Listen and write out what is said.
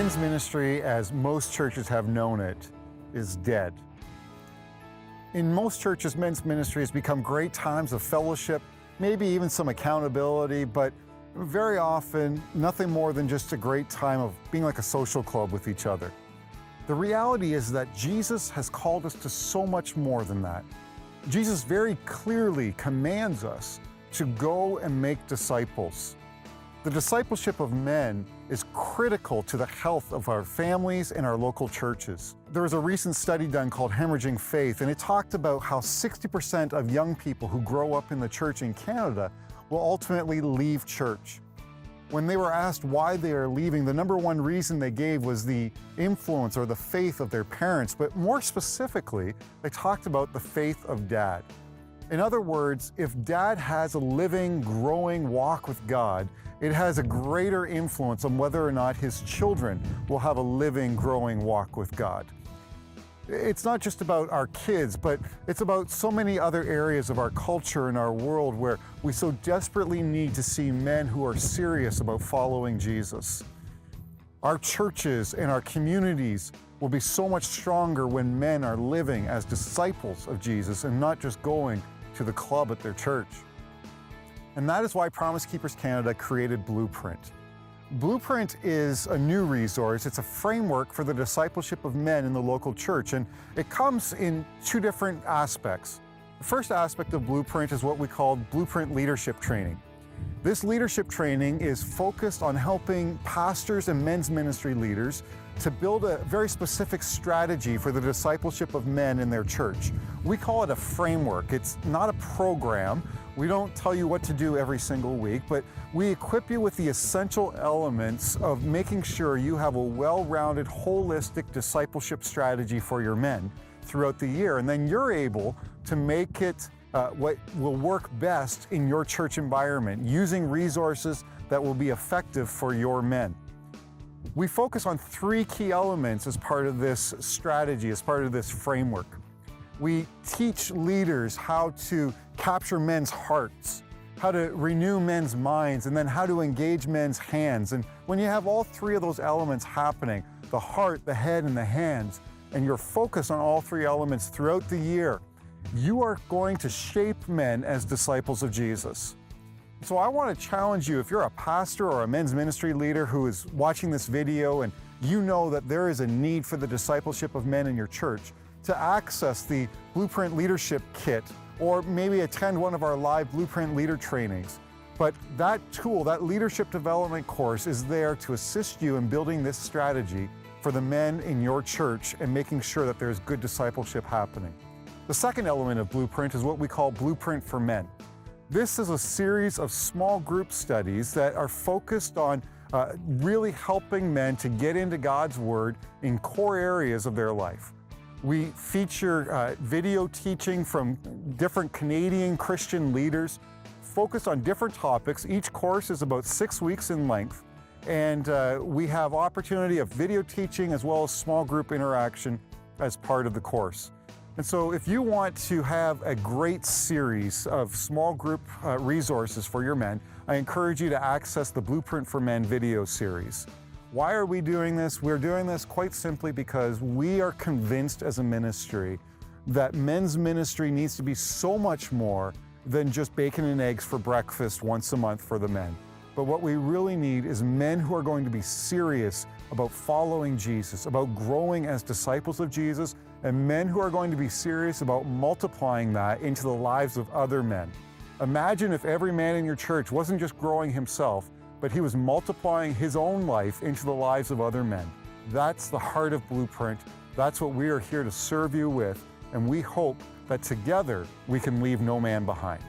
Men's ministry, as most churches have known it, is dead. In most churches, men's ministry has become great times of fellowship, maybe even some accountability, but very often nothing more than just a great time of being like a social club with each other. The reality is that Jesus has called us to so much more than that. Jesus very clearly commands us to go and make disciples. The discipleship of men is critical to the health of our families and our local churches. There was a recent study done called Hemorrhaging Faith, and it talked about how 60% of young people who grow up in the church in Canada will ultimately leave church. When they were asked why they are leaving, the number one reason they gave was the influence or the faith of their parents, but more specifically, they talked about the faith of dad. In other words, if dad has a living, growing walk with God, it has a greater influence on whether or not his children will have a living, growing walk with God. It's not just about our kids, but it's about so many other areas of our culture and our world where we so desperately need to see men who are serious about following Jesus. Our churches and our communities will be so much stronger when men are living as disciples of Jesus and not just going to the club at their church. And that is why Promise Keepers Canada created Blueprint. Blueprint is a new resource. It's a framework for the discipleship of men in the local church, and it comes in two different aspects. The first aspect of Blueprint is what we call Blueprint Leadership Training. This leadership training is focused on helping pastors and men's ministry leaders to build a very specific strategy for the discipleship of men in their church. We call it a framework. It's not a program. We don't tell you what to do every single week, but we equip you with the essential elements of making sure you have a well-rounded, holistic discipleship strategy for your men throughout the year. And then you're able to make it what will work best in your church environment, using resources that will be effective for your men. We focus on three key elements as part of this strategy, as part of this framework. We teach leaders how to capture men's hearts, how to renew men's minds, and then how to engage men's hands. And when you have all three of those elements happening, the heart, the head, and the hands, and you're focused on all three elements throughout the year, you are going to shape men as disciples of Jesus. So I want to challenge you, if you're a pastor or a men's ministry leader who is watching this video and you know that there is a need for the discipleship of men in your church, to access the Blueprint Leadership Kit or maybe attend one of our live Blueprint Leader trainings. But that tool, that leadership development course, is there to assist you in building this strategy for the men in your church and making sure that there's good discipleship happening. The second element of Blueprint is what we call Blueprint for Men. This is a series of small group studies that are focused on really helping men to get into God's Word in core areas of their life. We feature video teaching from different Canadian Christian leaders focused on different topics. Each course is about 6 weeks in length, and we have opportunity of video teaching as well as small group interaction as part of the course. And so if you want to have a great series of small group resources for your men, I encourage you to access the Blueprint for Men video series. Why are we doing this? We're doing this quite simply because we are convinced as a ministry that men's ministry needs to be so much more than just bacon and eggs for breakfast once a month for the men. But what we really need is men who are going to be serious about following Jesus, about growing as disciples of Jesus, and men who are going to be serious about multiplying that into the lives of other men. Imagine if every man in your church wasn't just growing himself, but he was multiplying his own life into the lives of other men. That's the heart of Blueprint. That's what we are here to serve you with, and we hope that together we can leave no man behind.